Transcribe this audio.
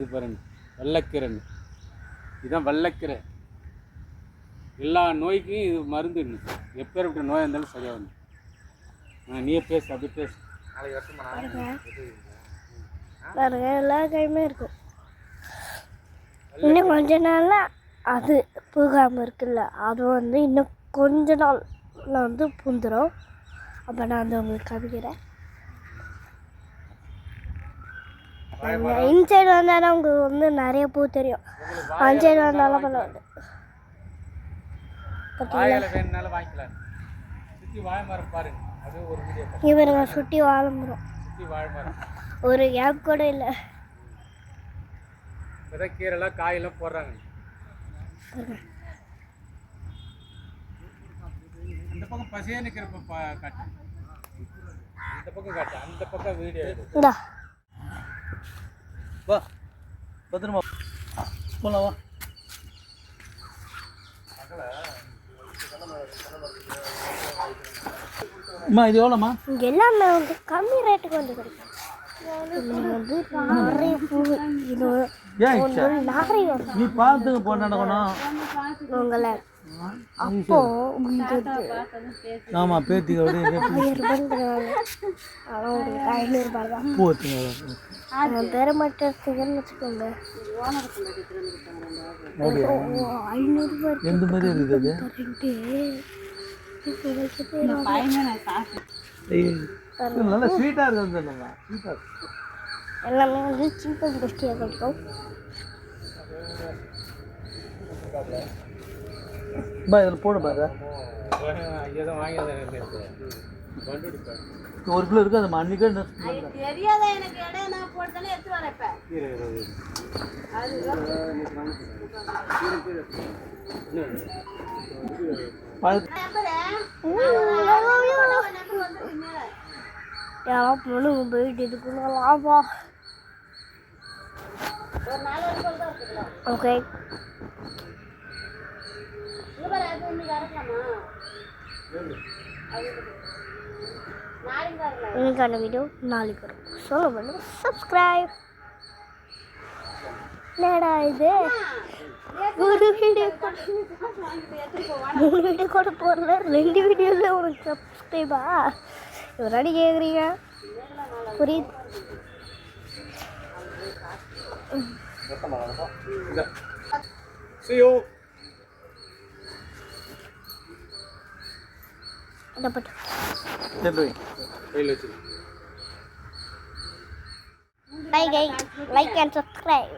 இது பாருங்க, வெள்ளைக்கீரைன்னு. இதுதான் வெள்ளைக்கீரை. எல்லா நோய்க்கும் இது மருந்து. எப்பேற்பட்ட நோயாக இருந்தாலும் சரியாகணும். நீயே பேசு, அப்படி பேசு. எல்லா கையுமே இருக்கும். இன்னும் கொஞ்ச நாள்ல அது பூகாமல் இருக்குல்ல, அது வந்து இன்னும் கொஞ்ச நாள்ல வந்து பூந்துடும். அப்போ நான் வந்து உங்களுக்கு காமிக்கிறேன். இன்சைடு வந்தாலும் உங்களுக்கு வந்து நிறைய பூ தெரியும். அன்சைடு வந்தாலும் பரவாயில்ல. இவருங்க சுற்றி வாழை மரம், ஒரு கேப் கூட இல்லை. கீரைலாம் காயெல்லாம் போடுறாங்க. இந்த பக்கம் பசியா நிற்கிறப்ப காட்டு, இந்த பக்கம் காட்டு, அந்த பக்கம் வீடியோ இந்தா வா பத்திரமா போலாம் வா. அம்மா இது எவ்வளோம்மா? இங்கே எல்லாமே வந்து கம்மி ரேட்டுக்கு வந்து கிடைக்கும். வந்து நிறைய பூ இது நிறைய நீ பார்த்துக்க போ நடக்கணும் உங்களை. அப்போ ஆமாம் பேத்தியோட 1000 ரூபாய்ன்னு தருவாங்க. ஆனால் உங்களுக்கு 500 ரூபாய் தான். பூ பெற மாட்டேன்னு வச்சுக்கோங்க. 500 ரூபாய் எந்த மாதிரி இருக்குது அது நல்லா ஸ்வீட்டாக இருக்குது. ஸ்வீட்டாக எல்லாமே வந்து சீப் அண்ட் பெஸ்டியாக கிடைக்கும். பா இதில் போடு பாரு. ஒரு கிலோ இருக்கு. அது அன்னைக்கு தெரியாத எனக்கு இடம் நான் போட்டுதானே எடுத்து வரேன். யாரும் பொண்ணுங்க போயிட்டு இருக்குங்களாப்பா. ஓகே, இன்னைக்கான வீடியோ நாளைக்கு வரும். சொல்ல பண்ணுங்க, சப்ஸ்கிரைப். என்னடா இது, ஒரு வீடியோ கூட போடல, 2 வீடியோவில் உனக்கு சப்ஸ்கிரைபா? இவராடி கேட்குறீங்க, புரியுது. Bye guys, like and subscribe.